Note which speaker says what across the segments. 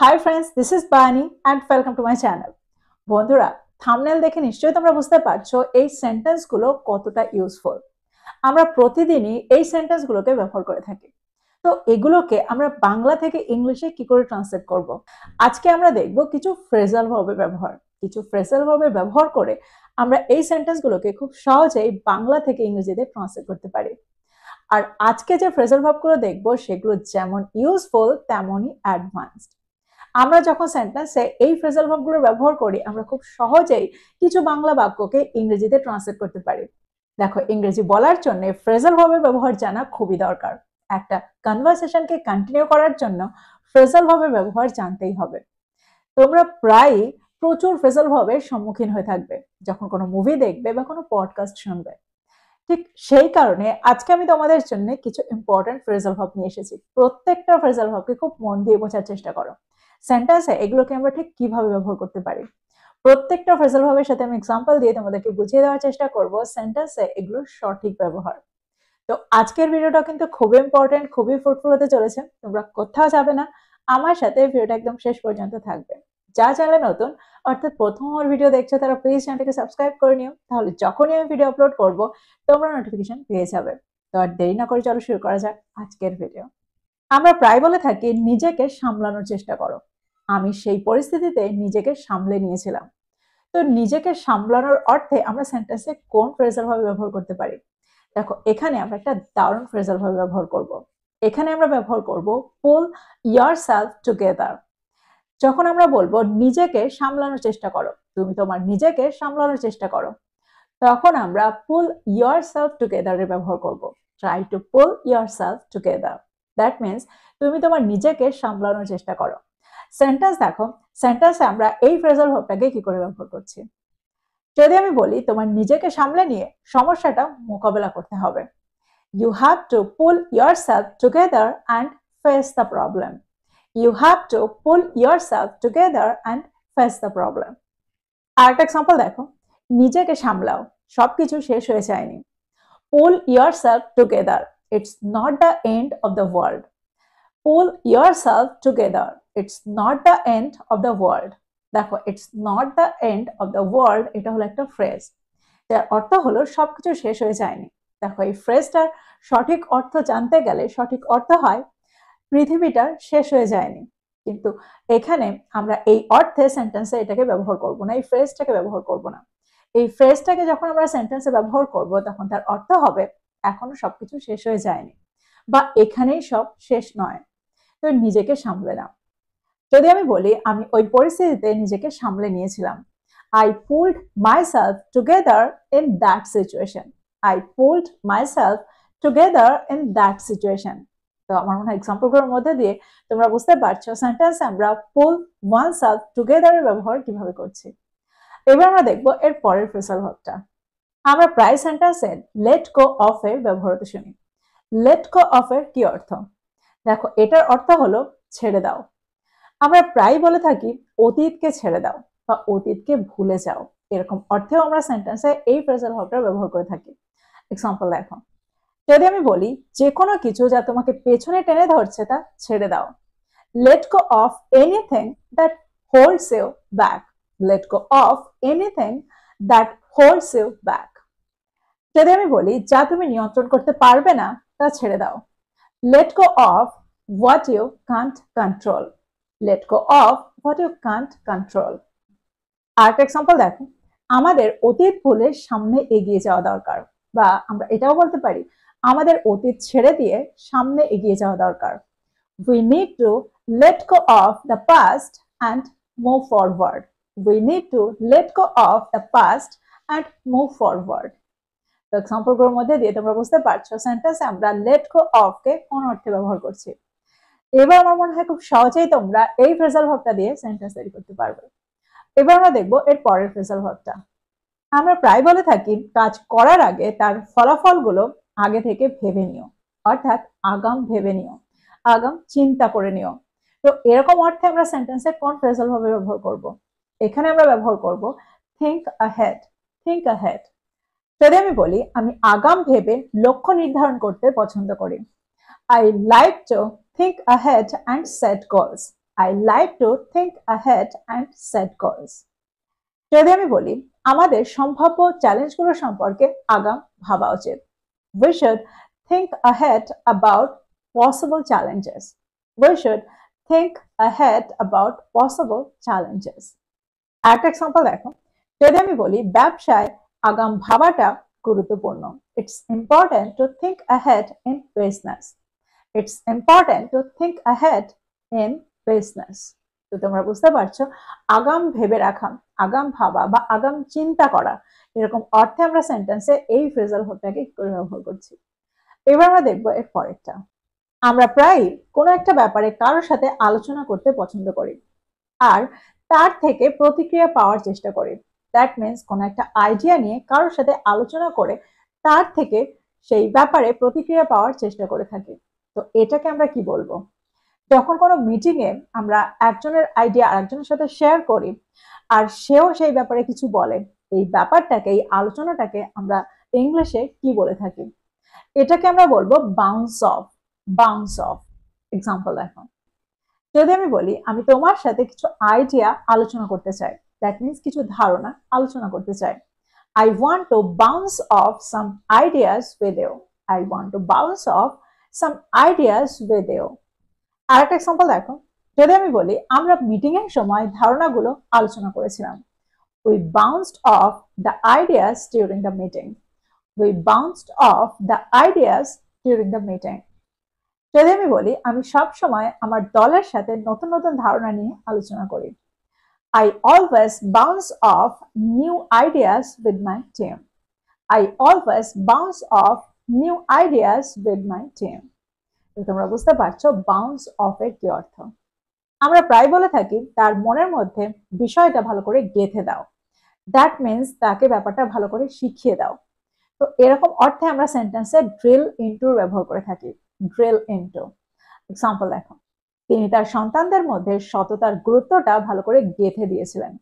Speaker 1: Hi friends, this is বানি and welcome to my channel. বন্ধুরা, thumbnail দেখে নিশ্চয়ই তোমরা বুঝতে পারছো এই সেন্টেন্সগুলো কতটা ইউজফুল। আমরা প্রতিদিনই এই সেন্টেন্সগুলোকে ব্যবহার করে থাকি। তো এগুলোকে আমরা বাংলা থেকে ইংলিশে কি করে ট্রান্সলেট করব। আজকে আমরা দেখব কিছু ফ্রেজাল ভাবে ব্যবহার করে আমরা এই সেন্টেন্সগুলোকে খুব সহজেই বাংলা থেকে ইংরেজিতে ট্রান্সলেট করতে পারি। আর আজকে যে ফ্রেজাল ভাবগুলো দেখবো সেগুলো যেমন ইউজফুল তেমনই অ্যাডভান্সড। আমরা যখন সেন্টেন্সে এই ফ্রেজাল ভার্বগুলো ব্যবহার করি আমরা খুব সহজেই কিছু বাংলা বাক্যকে ইংরেজিতে ট্রান্সলেট করতে পারি। দেখো, ইংরেজি বলার জন্য ফ্রেজাল ভার্বের ব্যবহার জানা খুবই দরকার। একটা কনভারসেশনকে কন্টিনিউ করার জন্য ফ্রেজাল ভার্বের ব্যবহার জানতেই হবে। তোমরা প্রায়ই প্রচুর ফ্রেজাল ভার্বের সম্মুখীন হয়ে থাকবে যখন কোনো মুভি দেখবে বা কোনো পডকাস্ট শুনবে। ঠিক সেই কারণে আজকে আমি তোমাদের জন্য কিছু ইম্পর্টেন্ট ফ্রেজাল ভার্ব নিয়ে এসেছি। প্রত্যেকটা ফ্রেজাল ভার্বকে খুব মন দিয়ে বোঝার চেষ্টা করো। সেন্টেন্সে এগুলোকে আমরা ঠিক কিভাবে ব্যবহার করতে পারি। প্রত্যেকটা ফ্রেজাল ভার্বের সাথে আমি এক্সাম্পল দিয়ে তোমাদেরকে বুঝিয়ে দেওয়ার চেষ্টা করব সেন্টেন্সে এগুলোর সঠিক ব্যবহার। তো আজকের ভিডিওটা কিন্তু খুবই ইম্পর্টেন্ট, খুবই ফ্রুটফুল হতে চলেছে। তোমরা কোথাও যাবে না, আমার সাথে ভিডিওটা একদম শেষ পর্যন্ত থাকবে। যা চ্যানেলে নতুন, অর্থাৎ প্রথম আমার ভিডিও দেখছো, তারা প্লিজ চ্যানেলটাকে সাবস্ক্রাইব করে নিও, তাহলে যখনই আমি ভিডিও আপলোড করব তোমরা নোটিফিকেশন পেয়ে যাবে। তো আর দেরি না করে চলো শুরু করা যাক আজকের ভিডিও। আমরা প্রায় বলে থাকি নিজেকে সামলানোর চেষ্টা করো। আমি সেই পরিস্থিতিতে নিজেকে সামলে নিয়েছিলাম। তো নিজেকে সামলানোর অর্থে আমরা সেন্টেন্সে কোন ফ্রেজাল ভাবে ব্যবহার করতে পারি? দেখো, এখানে আমরা একটা দারুণ ফ্রেজাল ভাবে ব্যবহার করব। এখানে আমরা ব্যবহার করব পুল yourself together। যখন আমরা বলবো নিজেকে সামলানোর চেষ্টা করো, তুমি তোমার নিজেকে সামলানোর চেষ্টা করো, তখন আমরা পুল yourself together এর ব্যবহার করব। Try to pool yourself together, that means তুমি তোমার নিজেকে সামলানোর চেষ্টা করো। সেন্টেন্স দেখো, সেন্টেন্সে আমরা এই ফ্রেজাল ভার্বটাকে কি করে ব্যবহার করছি। যদি আমি বলি তোমার নিজেকে সামলে নিয়ে সমস্যাটা মোকাবেলা করতে হবে, you have to pull yourself together and face the problem. You have to pull yourself together and face the problem. আরেকটা এক্সাম্পল দেখো, নিজেকে সামলাও, সবকিছু শেষ হয়ে যায়নি। Pull yourself together, it's not the end of the world. Pull yourself together, it's not the end of the world. দেখো, it's not the end of the world, এটা হলো একটা ফ্রেজ যার অর্থ হলো সবকিছু শেষ হয়ে যায়নি। দেখো, এই ফ্রেজটার সঠিক অর্থ জানতে গেলে সঠিক অর্থ হয় পৃথিবীটা শেষ হয়ে যায়নি। কিন্তু এখানে আমরা এই অর্থে সেন্টেন্সে এটাকে ব্যবহার করব না, এই ফ্রেজটাকে ব্যবহার করব না। এই ফ্রেজটাকে যখন আমরা সেন্টেন্সে ব্যবহার করব তখন তার অর্থ হবে এখনো সবকিছু শেষ হয়ে যায়নি, বা এখানেই সব শেষ নয়। তো নিজেকে সামলে নাও। যদি আমি বলি আমি ওই পরিস্থিতিতে নিজেকে সামলে নিয়েছিলাম, I pulled myself together in that situation. I pulled myself together in that situation. তো আমার মনে হয় এক্সাম্পলগুলোর মধ্যে দিয়ে তোমরা বুঝতে পারছো সেন্টেন্সে আমরা pull oneself together এর ব্যবহার কিভাবে করছি। এবার আমরা দেখবো এর পরের ফ্রেজাল ভার্বটা। আমরা প্রায় সেন্টেন্সে let go of এর ব্যবহার হতে শুনি। let go of এর কি অর্থ? দেখো, এটার অর্থ হলো ছেড়ে দাও। আমরা প্রায় বলে থাকি অতীতকে ছেড়ে দাও বা অতীতকে ভুলে যাও, এরকম অর্থেও আমরা সেন্টেন্সে এই ফ্রেজাল ভার্বটা ব্যবহার করে থাকি। এক্সাম্পল দেখো, যদি আমি বলি যে কোনো কিছু যা তোমাকে পেছনে টেনে ধরছে তা ছেড়ে দাও, let go of anything that holds you back. Let go of anything that holds you back. যদি আমি বলি যা তুমি নিয়ন্ত্রণ করতে পারবে না তা ছেড়ে দাও, let go of what you can't control. Let go of what you can't control. আরেকটা এক্সাম্পল দেখো, আমাদের অতীত ভুলে সামনে এগিয়ে যাওয়া দরকার, বা আমরা এটাও বলতে পারি আমাদের অতীত ছেড়ে দিয়ে সামনে এগিয়ে যাওয়া দরকার। We need to let go of the past and move forward. We need to let go of the past and move forward. তো এক্সাম্পলগুলোর মধ্যে দিয়ে তোমরা বুঝতে পারছো সেন্টেন্সে আমরা let go of কে কোন অর্থে ব্যবহার করছি। এবার আমার মনে হয় খুব সহজেই তোমরা এই ফ্রেজাল ভার্বটা দিয়ে সেন্টেন্স তৈরি করতে পারবে। এবার আমরা দেখবো এর পরের ফ্রেজাল ভার্বটা। আমরা প্রায় বলে থাকি কাজ করার আগে তার ফলাফলগুলো আগে থেকে ভেবে নিও, অর্থাৎ আগাম ভেবে নিও, আগাম চিন্তা করে নিও। তো এরকম অর্থে আমরা সেন্টেন্সে কোন ফ্রেজাল ভাবে ব্যবহার করব? এখানে আমরা ব্যবহার করব think ahead. Think ahead. যদি আমি বলি আমি আগাম ভেবে লক্ষ্য নির্ধারণ করতে পছন্দ করি, I like to think ahead and set goals. I like to think ahead and set goals. যদি আমি বলি আমাদের সম্ভাব্য চ্যালেঞ্জগুলো সম্পর্কে আগাম ভাবা উচিত, we should think ahead about possible challenges. We should think ahead about possible challenges. একটা এক্সাম্পল দেখো, যদি আমি বলি ব্যবসায় আগাম ভাবাটা গুরুত্বপূর্ণ, it's important to think ahead in business. It's important to think ahead in business. তো তোমরা বুঝতে পারছো আগাম ভেবে রাখা, আগাম ভাবা বা আগাম চিন্তা করা এরকম অর্থে আমরা সেন্টেন্সে এই ফ্রেজাল ভার্বটাকে কি করে ব্যবহার করছি। এবার আমরা দেখবো এর পরেরটা। আমরা প্রায় কোনো একটা ব্যাপারে কারোর সাথে আলোচনা করতে পছন্দ করি আর তার থেকে প্রতিক্রিয়া পাওয়ার চেষ্টা করি। দ্যাট মিনস কোনো একটা আইডিয়া নিয়ে কারোর সাথে আলোচনা করে তার থেকে সেই ব্যাপারে প্রতিক্রিয়া পাওয়ার চেষ্টা করে থাকি। তো এটাকে আমরা কি বলবো? যখন কোনো মিটিংয়ে আমরা একজনের আইডিয়া আরেকজনের সাথে শেয়ার করি আর সেও সেই ব্যাপারে কিছু বলে, এই ব্যাপারটাকে, এই আলোচনাটাকে আমরা ইংলিশে কি বলে থাকি? এটাকে আমরা বলবো bounce of. Bounce of. Example দেখো, যদি আমি বলি আমি তোমার সাথে কিছু আইডিয়া আলোচনা করতে চাই, দ্যাট মিনস কিছু ধারণা আলোচনা করতে চাই। I want to bounce off some ideas with you. I want to bounce off some ideas with you. আরেকটা এক্সাম্পল দেখো, যদি আমি বলি আমরা মিটিং এর সময় ধারণাগুলো আলোচনা করেছিলাম, we bounced off the ideas during the meeting. We bounced off the ideas during the meeting. যদি আমি বলি আমি সব সময় আমার দলের সাথে নতুন নতুন ধারণা নিয়ে আলোচনা করি, I always bounce off new ideas with my team. I always bounce off new ideas with my team. তোমরা বুঝতে পারছো বাউন্স অফ এর কি অর্থ। আমরা প্রায় বলে থাকি তার মনের মধ্যে বিষয়টা ভালো করে গেঁথে দাও, দ্যাট মিনস তাকে ব্যাপারটা ভালো করে শিখিয়ে দাও। তো এরকম অর্থে আমরা সেন্টেন্সে ড্রিল ইনটু ব্যবহার করে থাকি, ড্রিল ইনটু। এক্সাম্পল দেখো, তিনি তার সন্তানদের মধ্যে সততার গুরুত্বটা ভালো করে গেঁথে দিয়েছিলেন।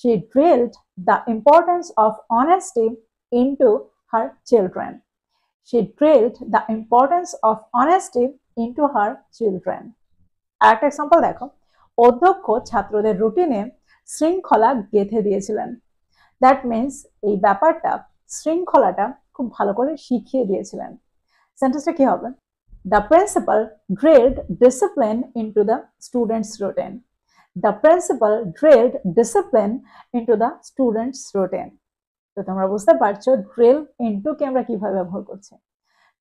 Speaker 1: She drilled the importance of honesty into her children. She drilled the importance of honesty into her children. আরেকটা এক্সাম্পল দেখো, অধ্যক্ষ ছাত্রদের রুটিনে শৃঙ্খলা গেঁথে দিয়েছিলেন। দ্যাট মিনস এই ব্যাপারটা, শৃঙ্খলাটা খুব ভালো করে শিখিয়ে দিয়েছিলেন। সেন্টেন্সটা কি হবে? The principal drilled discipline into the students' routine. The principal drilled discipline into the students' routine. তো তোমরা বুঝতে পারছো ড্রিল ইনটু কে আমরা কিভাবে ব্যবহার করছি।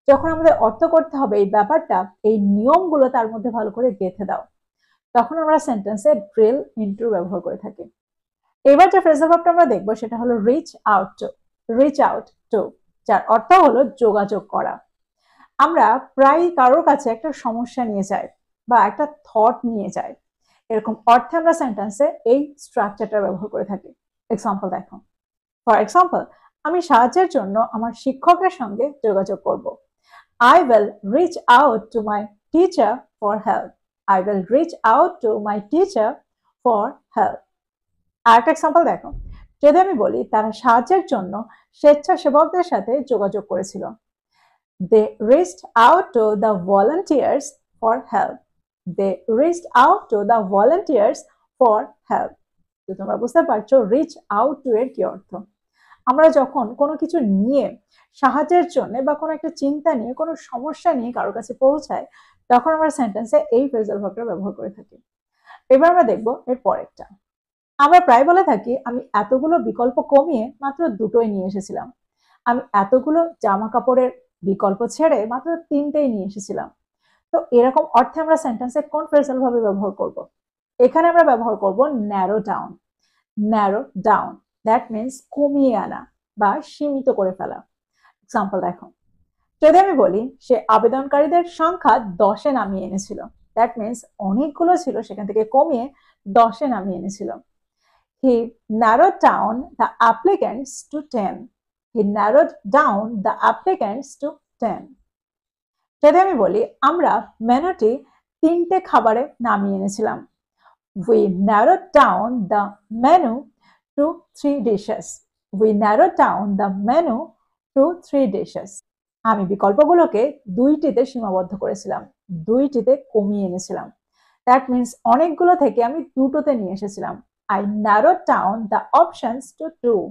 Speaker 1: যখন আমাদের অর্থ করতে হবে এই ব্যাপারটা, এই নিয়মগুলো তার মধ্যে ভালো করে গেঁথে দাও, তখন আমরা সেন্টেন্সে ড্রিল ইনটু ব্যবহার করে থাকি। এবার যে ফ্রেজাল ভার্বটা আমরা দেখবো সেটা হলো reach out to. Reach out to, যার অর্থ হলো যোগাযোগ করা। আমরা প্রায় কারোর কাছে একটা সমস্যা নিয়ে যাই বা একটা থট নিয়ে যাই, এরকম অর্থে আমরা সেন্টেন্সে এই স্ট্রাকচারটা ব্যবহার করে থাকি। এক্সাম্পল দেখো, ফর এক্সাম্পল আমি সাহায্যের জন্য আমার শিক্ষকের সঙ্গে যোগাযোগ করব। I will reach out to my teacher for help. I will reach out to my teacher for help. আরেকটা এক্সাম্পল দেখো, যদি আমি বলি তারা সাহায্যের জন্য স্বেচ্ছাসেবকদের সাথে যোগাযোগ করেছিল, They reached out to the volunteers for help. They reached out to the volunteers for help. তো তোমরা বুঝতে পারছো রিচ আউট টু এর কি অর্থ। আমরা যখন কোনো কিছু নিয়ে সাহায্যের জন্য বা কোনো একটা চিন্তা নিয়ে, কোনো সমস্যা নিয়ে কারোর কাছে পৌঁছাই, তখন আমরা সেন্টেন্সে এই ফ্রেজাল ভার্বটা ব্যবহার করে থাকি। এবার আমরা দেখবো এর পরেরটা। আমরা প্রায় বলে থাকি আমি এতগুলো বিকল্প কমিয়ে মাত্র দুটোই নিয়ে এসেছিলাম। আমি এতগুলো জামা কাপড়ের বিকল্প ছেড়ে মাত্র তিনটেই নিয়ে এসেছিলাম। তো এরকম অর্থে আমরা সেন্টেন্সে কোন ফ্রেজাল ভাবে ব্যবহার করব? এখানে আমরা ব্যবহার করব narrow down. Narrow down, that means কমিয়ে আনা বা সীমিত করে ফেলা। এক্সাম্পল দেখো, যদি আমি বলি সে আবেদনকারীদের সংখ্যা 10-এ নামিয়ে এনেছিল, দ্যাট মিনস অনেকগুলো ছিল সেখান থেকে কমিয়ে 10-এ নামিয়ে এনেছিল। He narrowed down the applicants to 10. He narrowed down the applicants to 10. যদি আমি বলি আমরা মেনুটি 3টে খাবারে নামিয়ে এনেছিলাম, We narrowed down the menu to 3 dishes. We narrowed down the menu to 3 dishes. আমি বিকল্পগুলোকে 2টিতে সীমাবদ্ধ করেছিলাম, 2টিতে কমিয়ে এনেছিলাম। দ্যাট মিনস অনেকগুলো থেকে আমি দুটোতে নিয়ে এসেছিলাম। I narrowed down the options to two.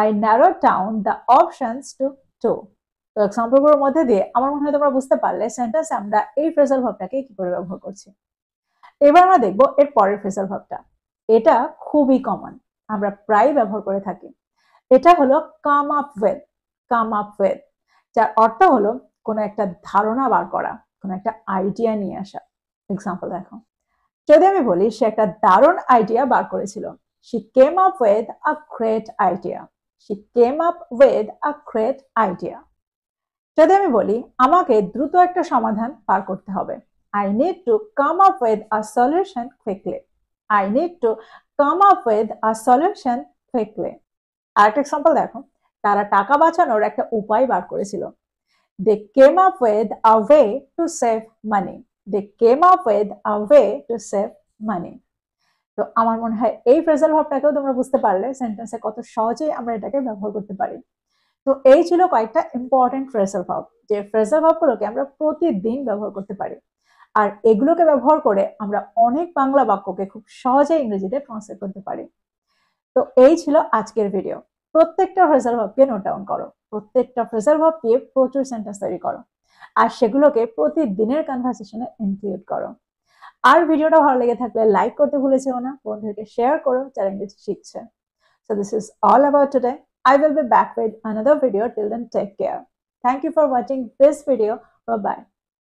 Speaker 1: I narrowed down the options to two. তো এক্সাম্পলগুলোর মধ্যে দিয়ে আমার মনে হয় তোমরা বুঝতে পারলে সেন্টেন্সে আমরা এই ফ্রেজাল ভার্বটাকে কি করে ব্যবহার করছি। এবার আমরা দেখবো এর পরের ফ্রেজাল ভার্বটা। এটা খুবই কমন, আমরা প্রায় ব্যবহার করে থাকি। এটা হলো come up with. Come up with, যার অর্থ হলো কোনো একটা ধারণা বার করা, কোনো একটা আইডিয়া নিয়ে আসা। এক্সাম্পল দেখো, যদি আমি বলি সে একটা দারুণ আইডিয়া বার করেছিল, she came up with a great idea. she came up with a great idea. যদি আমি বলি আমাকে দ্রুত একটা সমাধান বার করতে হবে, I need to come up with a solution quickly. I need to come up with a solution quickly. আরেকটা এক্সাম্পল দেখো, তারা টাকা বাঁচানোর একটা উপায় বার করেছিল, they came up with a way to save money. They came up with a way to save money. তো আমার মনে হয় এই ফ্রেজাল ভার্বটাকেও তোমরা বুঝতে পারলে সেন্টেন্সে কত সহজেই আমরা এটাকে ব্যবহার করতে পারি। তো এই ছিল কয়েকটা ইম্পর্টেন্ট ফ্রেজাল ভার্ব, যে ফ্রেজাল ভার্বগুলোকে আমরা প্রতিদিন ব্যবহার করতে পারি, আর এগুলোকে ব্যবহার করে আমরা অনেক বাংলা বাক্যকে খুব সহজে ইংরেজিতে ট্রান্সলেট করতে পারি। তো এই ছিল আজকের ভিডিও। প্রত্যেকটা ফ্রেজাল ভার্বকে নোট ডাউন করো, প্রত্যেকটা ফ্রেজাল ভার্ব দিয়ে প্রচুর সেন্টেন্স তৈরি করো, আর সেগুলোকে প্রতিদিনের কনভারসেশনে ইনক্লুড করো। আর ভিডিওটা ভালো লেগে থাকলে লাইক করতে ভুলে যেও না, বন্ধুদেরকে শেয়ার করো যারা ইংরেজি শিখছে। So this is all about today. I will be back with another video. Till then, take care. Thank you for watching this video. Bye bye.